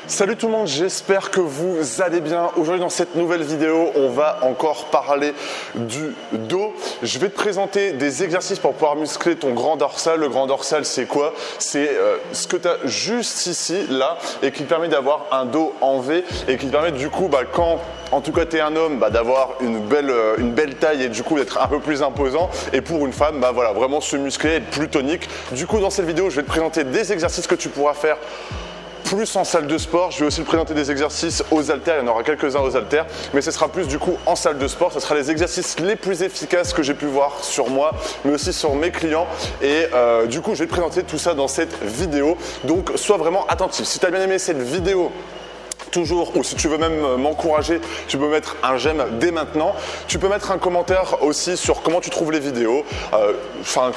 Salut tout le monde, j'espère que vous allez bien. Aujourd'hui dans cette nouvelle vidéo, on va encore parler du dos. Je vais te présenter des exercices pour pouvoir muscler ton grand dorsal. Le grand dorsal, c'est quoi? C'est ce que tu as juste ici, là, et qui te permet d'avoir un dos en V et qui te permet du coup, quand en tout cas tu es un homme, d'avoir une belle taille et du coup d'être un peu plus imposant. Et pour une femme, voilà, vraiment se muscler, être plus tonique. Du coup dans cette vidéo, je vais te présenter des exercices que tu pourras faire plus en salle de sport. Je vais aussi te présenter des exercices aux haltères, il y en aura quelques-uns aux haltères, mais ce sera plus du coup en salle de sport. Ce sera les exercices les plus efficaces que j'ai pu voir sur moi, mais aussi sur mes clients. Et du coup, je vais te présenter tout ça dans cette vidéo. Donc, sois vraiment attentif. Si tu as bien aimé cette vidéo, toujours, ou si tu veux même m'encourager, tu peux mettre un j'aime dès maintenant. Tu peux mettre un commentaire aussi sur comment tu trouves les vidéos.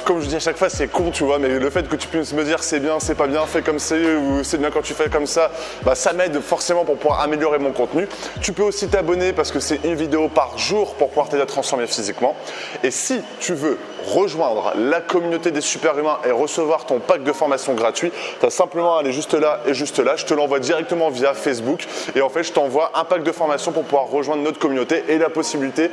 Comme je dis à chaque fois, c'est con, tu vois, mais le fait que tu puisses me dire c'est bien, c'est pas bien, fais comme c'est, ou c'est bien quand tu fais comme ça, ça m'aide forcément pour pouvoir améliorer mon contenu. Tu peux aussi t'abonner parce que c'est une vidéo par jour pour pouvoir t'aider à transformer physiquement. Et si tu veux rejoindre la communauté des super-humains et recevoir ton pack de formation gratuit, tu as simplement à aller juste là et juste là. Je te l'envoie directement via Facebook et en fait, je t'envoie un pack de formation pour pouvoir rejoindre notre communauté et la possibilité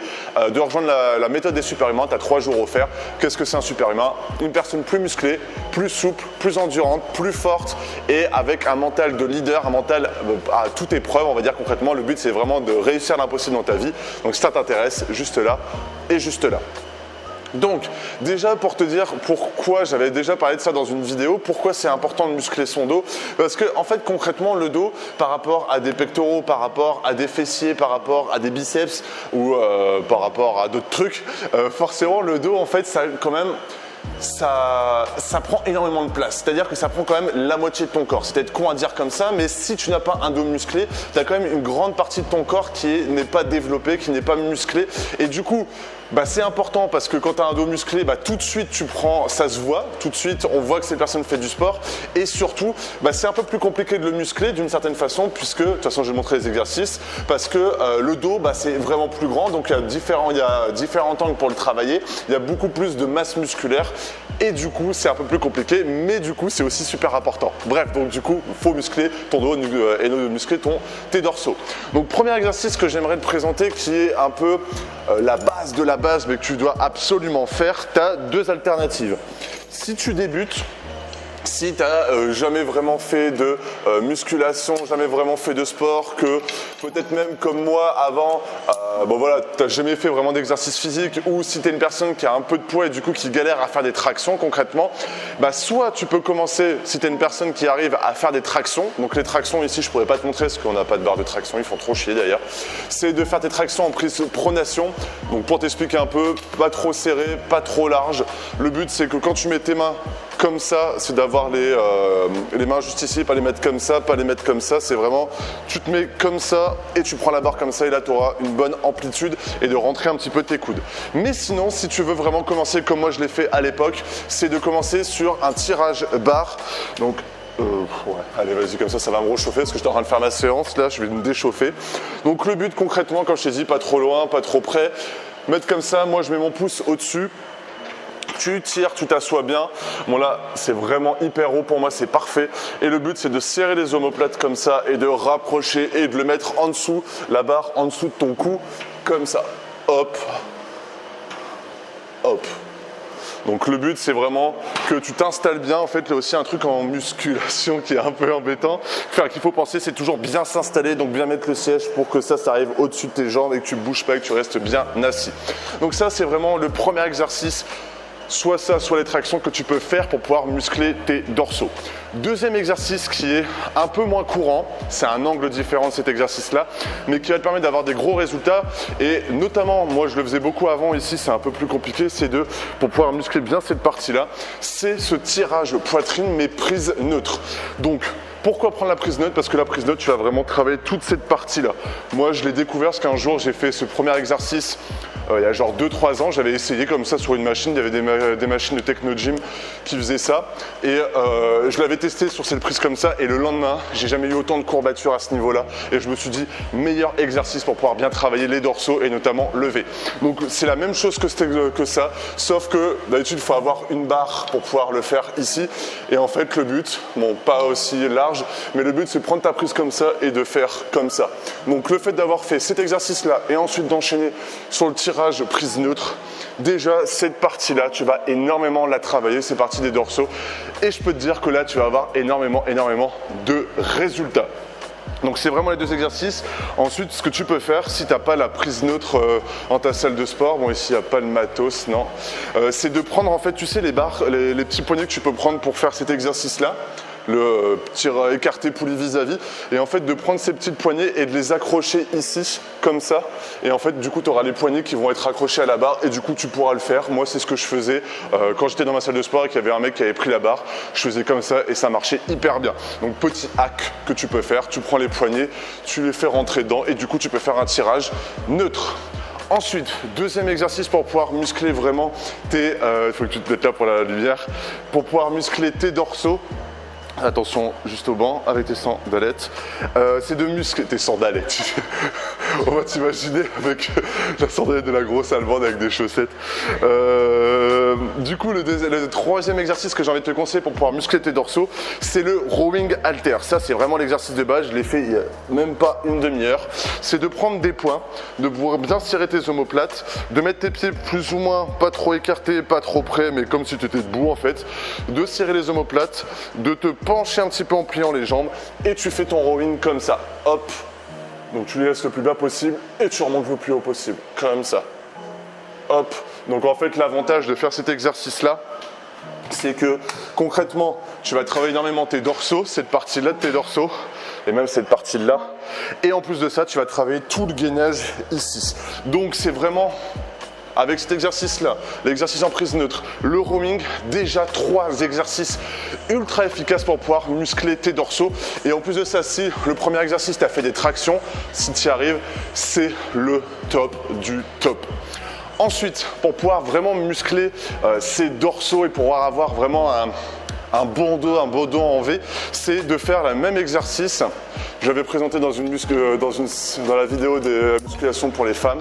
de rejoindre la méthode des super-humains. Tu as 3 jours offerts. Qu'est-ce que c'est un super-humain? Une personne plus musclée, plus souple, plus endurante, plus forte et avec un mental de leader, un mental à toute épreuve, on va dire concrètement. Le but, c'est vraiment de réussir l'impossible dans ta vie. Donc, si ça t'intéresse, juste là et juste là. Donc, déjà pour te dire pourquoi j'avais déjà parlé de ça dans une vidéo, pourquoi c'est important de muscler son dos, parce que en fait concrètement le dos par rapport à des pectoraux, par rapport à des fessiers, par rapport à des biceps ou par rapport à d'autres trucs, forcément le dos en fait ça quand même ça prend énormément de place, c'est-à-dire que ça prend quand même la moitié de ton corps. C'est peut-être con à dire comme ça, mais si tu n'as pas un dos musclé, tu as quand même une grande partie de ton corps qui n'est pas développée, qui n'est pas musclé. Et du coup, c'est important parce que quand tu as un dos musclé, tout de suite tu prends, ça se voit, tout de suite on voit que cette personne fait du sport. Et surtout, c'est un peu plus compliqué de le muscler d'une certaine façon, puisque, de toute façon je vais montrer les exercices, parce que le dos c'est vraiment plus grand, donc il y a différents angles pour le travailler, il y a beaucoup plus de masse musculaire. Et du coup, c'est un peu plus compliqué, mais du coup, c'est aussi super important. Bref, donc du coup, il faut muscler ton dos et muscler tes dorsaux. Donc, premier exercice que j'aimerais te présenter, qui est un peu la base de la base, mais que tu dois absolument faire, tu as 2 alternatives. Si tu débutes, si tu n'as jamais vraiment fait de musculation, jamais vraiment fait de sport, que peut-être même comme moi avant, tu n'as jamais fait vraiment d'exercice physique, ou si tu es une personne qui a un peu de poids et du coup qui galère à faire des tractions concrètement, soit tu peux commencer, si tu es une personne qui arrive à faire des tractions, donc les tractions ici je ne pourrais pas te montrer parce qu'on n'a pas de barre de traction, ils font trop chier d'ailleurs, c'est de faire tes tractions en prise pronation. Donc pour t'expliquer un peu, pas trop serré, pas trop large. Le but c'est que quand tu mets tes mains comme ça, c'est d'avoir les mains juste ici, pas les mettre comme ça, pas les mettre comme ça. C'est vraiment, tu te mets comme ça et tu prends la barre comme ça et là tu auras une bonne amplitude et de rentrer un petit peu tes coudes. Mais sinon, si tu veux vraiment commencer comme moi je l'ai fait à l'époque, c'est de commencer sur un tirage barre. Donc, allez vas-y comme ça va me réchauffer parce que je suis en train de faire ma séance là, je vais me déchauffer. Donc le but concrètement, comme je t'ai dit, pas trop loin, pas trop près, mettre comme ça, moi je mets mon pouce au-dessus. Tu tires, tu t'assois bien. Bon là, c'est vraiment hyper haut pour moi, c'est parfait. Et le but, c'est de serrer les omoplates comme ça et de rapprocher et de le mettre en dessous, la barre en dessous de ton cou, comme ça. Hop, hop. Donc le but, c'est vraiment que tu t'installes bien. En fait, il y a aussi un truc en musculation qui est un peu embêtant. Qu'il faut penser, c'est toujours bien s'installer, donc bien mettre le siège pour que ça arrive au-dessus de tes jambes et que tu ne bouges pas et que tu restes bien assis. Donc ça, c'est vraiment le premier exercice. Soit ça, soit les tractions que tu peux faire pour pouvoir muscler tes dorsaux. Deuxième exercice qui est un peu moins courant, c'est un angle différent de cet exercice-là, mais qui va te permettre d'avoir des gros résultats. Et notamment, moi je le faisais beaucoup avant, ici c'est un peu plus compliqué, c'est pour pouvoir muscler bien cette partie-là, c'est ce tirage poitrine mais prise neutre. Donc, pourquoi prendre la prise neutre? Parce que la prise neutre, tu vas vraiment travailler toute cette partie-là. Moi, je l'ai découvert parce qu'un jour, j'ai fait ce premier exercice il y a genre 2-3 ans. J'avais essayé comme ça sur une machine. Il y avait des machines de Techno Gym qui faisaient ça. Et je l'avais testé sur cette prise comme ça. Et le lendemain, j'ai jamais eu autant de courbatures à ce niveau-là. Et je me suis dit, meilleur exercice pour pouvoir bien travailler les dorsaux et notamment lever. Donc, c'est la même chose que ça. Sauf que d'habitude, il faut avoir une barre pour pouvoir le faire ici. Et en fait, le but, bon, pas aussi large, large, mais le but c'est de prendre ta prise comme ça et de faire comme ça. Donc le fait d'avoir fait cet exercice-là et ensuite d'enchaîner sur le tirage prise neutre, déjà cette partie-là, tu vas énormément la travailler, c'est partie des dorsaux, et je peux te dire que là, tu vas avoir énormément de résultats. Donc c'est vraiment les deux exercices. Ensuite, ce que tu peux faire, si tu n'as pas la prise neutre en ta salle de sport, bon ici il n'y a pas le matos, non, c'est de prendre en fait, tu sais les barres, les petits poignets que tu peux prendre pour faire cet exercice-là, le tir écarté poulie vis-à-vis, et en fait de prendre ces petites poignées et de les accrocher ici, comme ça, et en fait du coup tu auras les poignets qui vont être accrochés à la barre, et du coup tu pourras le faire. Moi c'est ce que je faisais quand j'étais dans ma salle de sport et qu'il y avait un mec qui avait pris la barre, je faisais comme ça et ça marchait hyper bien. Donc petit hack que tu peux faire, tu prends les poignets, tu les fais rentrer dedans, et du coup tu peux faire un tirage neutre. Ensuite, deuxième exercice pour pouvoir muscler vraiment tes, il faut que tu te mettes là pour la lumière, pour pouvoir muscler tes dorsaux. Attention, juste au banc, avec tes sandalettes. C'est de muscler tes sandalettes. On va t'imaginer avec la sandalette de la grosse allemande avec des chaussettes. Du coup, le troisième exercice que j'ai envie de te conseiller pour pouvoir muscler tes dorsaux, c'est le rowing halter. Ça, c'est vraiment l'exercice de base. Je l'ai fait il n'y a même pas une demi-heure. C'est de prendre des points, de pouvoir bien serrer tes omoplates, de mettre tes pieds plus ou moins pas trop écartés, pas trop près, mais comme si tu étais debout en fait, de serrer les omoplates, de te pencher un petit peu en pliant les jambes et tu fais ton rowing comme ça, hop, donc tu les laisses le plus bas possible et tu remontes le plus haut possible, comme ça, hop. Donc en fait l'avantage de faire cet exercice là, c'est que concrètement tu vas travailler énormément tes dorsaux, cette partie là de tes dorsaux et même cette partie là, et en plus de ça tu vas travailler tout le gainage ici. Donc c'est vraiment avec cet exercice-là, l'exercice en prise neutre, le rowing, déjà 3 exercices ultra efficaces pour pouvoir muscler tes dorsaux. Et en plus de ça, si le premier exercice, tu as fait des tractions, si tu y arrives, c'est le top du top. Ensuite, pour pouvoir vraiment muscler ces dorsaux et pouvoir avoir vraiment un bon dos en V, c'est de faire le même exercice. J'avais présenté dans la vidéo des musculations pour les femmes.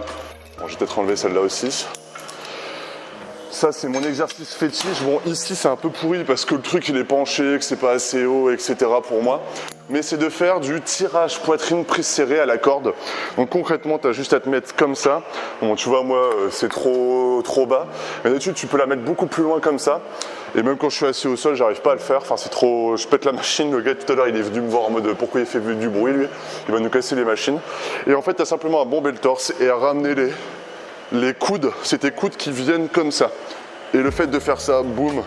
Bon, je vais peut-être enlever celle-là aussi. Ça, c'est mon exercice fétiche. Bon, ici, c'est un peu pourri parce que le truc, il est penché, que c'est pas assez haut, etc. pour moi. Mais c'est de faire du tirage poitrine prise serrée à la corde. Donc concrètement, tu as juste à te mettre comme ça. Bon, tu vois, moi, c'est trop bas. Mais d'habitude, tu peux la mettre beaucoup plus loin comme ça. Et même quand je suis assis au sol, j'arrive pas à le faire. Enfin, c'est trop. Je pète la machine. Le gars, tout à l'heure, il est venu me voir en mode pourquoi il fait du bruit, lui. Il va nous casser les machines. Et en fait, tu as simplement à bomber le torse et à ramener les coudes. C'est tes coudes qui viennent comme ça. Et le fait de faire ça, boum,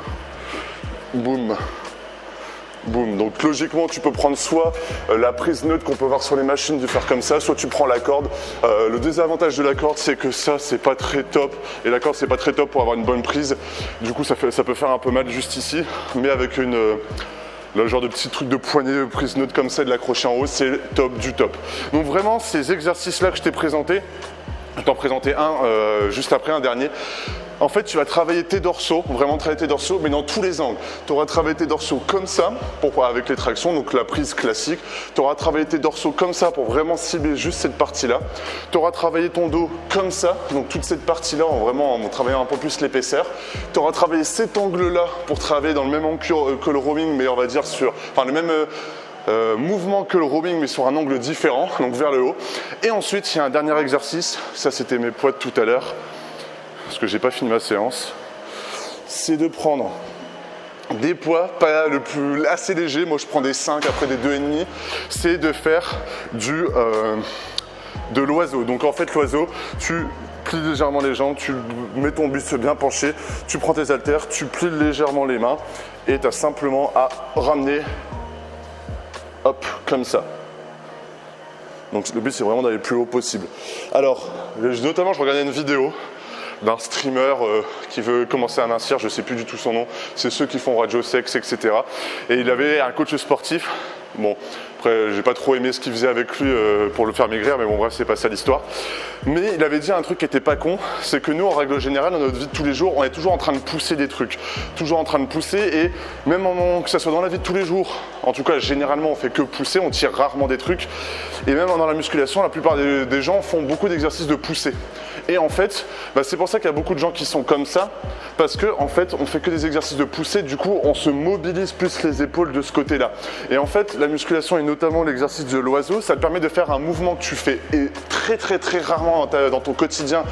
boum, boum. Donc logiquement, tu peux prendre soit la prise neutre qu'on peut voir sur les machines, de faire comme ça, soit tu prends la corde. Le désavantage de la corde, c'est que ça, c'est pas très top. Et la corde, c'est pas très top pour avoir une bonne prise. Du coup, ça peut faire un peu mal juste ici. Mais avec le genre de petit truc de poignet, prise neutre comme ça, de l'accrocher en haut, c'est top du top. Donc vraiment, ces exercices-là que je t'ai présentés, je t'en présentais un juste après, un dernier. En fait, tu vas travailler tes dorsaux, vraiment travailler tes dorsaux, mais dans tous les angles. Tu auras travaillé tes dorsaux comme ça, avec les tractions, donc la prise classique. Tu auras travaillé tes dorsaux comme ça pour vraiment cibler juste cette partie-là. Tu auras travaillé ton dos comme ça, donc toute cette partie-là en travaillant un peu plus l'épaisseur. Tu auras travaillé cet angle-là pour travailler dans le même angle que le rowing, mais on va dire le même mouvement que le rowing, mais sur un angle différent, donc vers le haut. Et ensuite, il y a un dernier exercice, ça c'était mes poids de tout à l'heure, parce que j'ai pas fini ma séance, c'est de prendre des poids, pas le plus assez léger, moi je prends des 5, après des 2,5, c'est de faire de l'oiseau. Donc en fait l'oiseau, tu plies légèrement les jambes, tu mets ton buste bien penché, tu prends tes haltères, tu plies légèrement les mains et tu as simplement à ramener, hop, comme ça. Donc le but c'est vraiment d'aller le plus haut possible. Alors, notamment je regardais une vidéo d'un streamer qui veut commencer à mincir, je ne sais plus du tout son nom, c'est ceux qui font Radio Sex, etc. Et il avait un coach sportif, bon, après j'ai pas trop aimé ce qu'il faisait avec lui pour le faire maigrir, mais bon bref, c'est pas ça l'histoire. Mais il avait dit un truc qui était pas con, c'est que nous en règle générale, dans notre vie de tous les jours, on est toujours en train de pousser des trucs, toujours en train de pousser, et même que ça soit dans la vie de tous les jours, En tout cas, généralement, on fait que pousser, on tire rarement des trucs. Et même dans la musculation, la plupart des gens font beaucoup d'exercices de poussée. Et en fait, c'est pour ça qu'il y a beaucoup de gens qui sont comme ça, parce que en fait, on fait que des exercices de poussée, du coup, on se mobilise plus les épaules de ce côté-là. Et en fait, la musculation et notamment l'exercice de l'oiseau, ça te permet de faire un mouvement que tu fais et très rarement dans ton quotidien,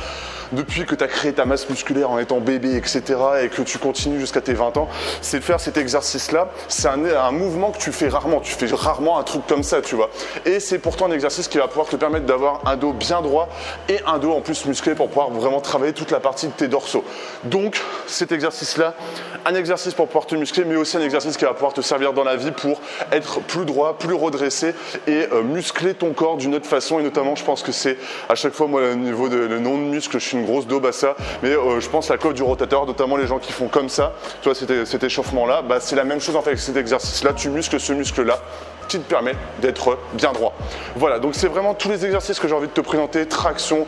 depuis que tu as créé ta masse musculaire en étant bébé, etc. et que tu continues jusqu'à tes 20 ans, c'est de faire cet exercice-là. C'est un mouvement que tu fais rarement. Tu fais rarement un truc comme ça, tu vois. Et c'est pourtant un exercice qui va pouvoir te permettre d'avoir un dos bien droit et un dos en plus musclé pour pouvoir vraiment travailler toute la partie de tes dorsaux. Donc, cet exercice-là, un exercice pour pouvoir te muscler, mais aussi un exercice qui va pouvoir te servir dans la vie pour être plus droit, plus redressé et muscler ton corps d'une autre façon. Et notamment, je pense que c'est à chaque fois, moi, au niveau le nom de muscle, je suis une grosse daube à ça, mais je pense la coiffe du rotateur, notamment les gens qui font comme ça, tu vois, cet échauffement-là, c'est la même chose en fait avec cet exercice-là, tu muscles ce muscle-là qui te permet d'être bien droit. Voilà, donc c'est vraiment tous les exercices que j'ai envie de te présenter, traction,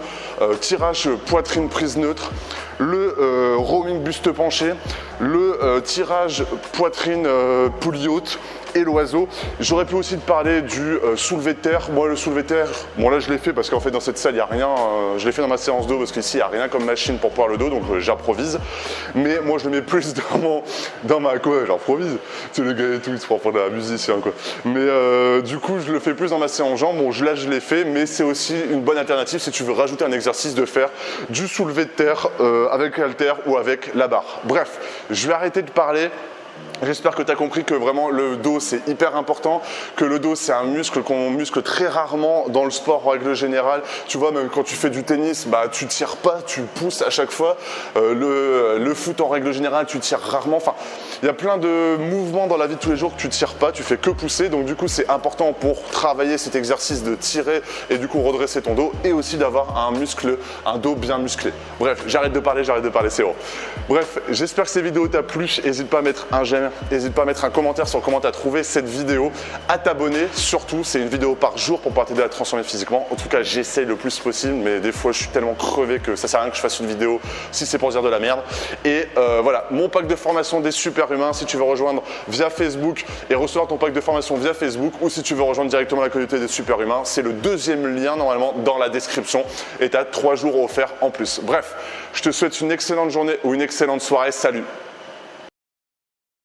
tirage poitrine prise neutre, le rowing buste penché, le tirage poitrine poulie haute et l'oiseau. J'aurais pu aussi te parler du soulevé de terre. Moi, le soulevé de terre, bon là je l'ai fait parce qu'en fait dans cette salle il n'y a rien, je l'ai fait dans ma séance dos parce qu'ici il n'y a rien comme machine pour pouvoir le dos, donc j'improvise. Mais moi je le mets plus dans ma quoi, j'improvise. Tu sais, le gars et tout, il se prend pour un musicien quoi. Mais du coup je le fais plus dans ma séance jambes. Bon là je l'ai fait, mais c'est aussi une bonne alternative si tu veux rajouter un exercice de faire du soulevé de terre avec l'haltère ou avec la barre. Bref, je vais arrêter de parler. J'espère que tu as compris que vraiment le dos c'est hyper important, que le dos c'est un muscle qu'on muscle très rarement dans le sport en règle générale. Tu vois, même quand tu fais du tennis, tu tires pas, tu pousses à chaque fois. Le foot en règle générale, tu tires rarement. Enfin, il y a plein de mouvements dans la vie de tous les jours que tu tires pas, tu fais que pousser. Donc du coup c'est important pour travailler cet exercice de tirer et du coup redresser ton dos et aussi d'avoir un dos bien musclé. Bref, j'arrête de parler, c'est bon. Bref, j'espère que cette vidéo t'a plu. N'hésite pas à mettre un j'aime. N'hésite pas à mettre un commentaire sur comment tu as trouvé cette vidéo, à t'abonner surtout, c'est une vidéo par jour pour pouvoir t'aider à te transformer physiquement. En tout cas j'essaye le plus possible, mais des fois je suis tellement crevé que ça sert à rien que je fasse une vidéo si c'est pour dire de la merde. Et voilà, mon pack de formation des super humains, si tu veux rejoindre via Facebook et recevoir ton pack de formation via Facebook, ou si tu veux rejoindre directement la communauté des super humains, c'est le deuxième lien normalement dans la description et tu as 3 jours offerts en plus. Bref, je te souhaite une excellente journée ou une excellente soirée, salut.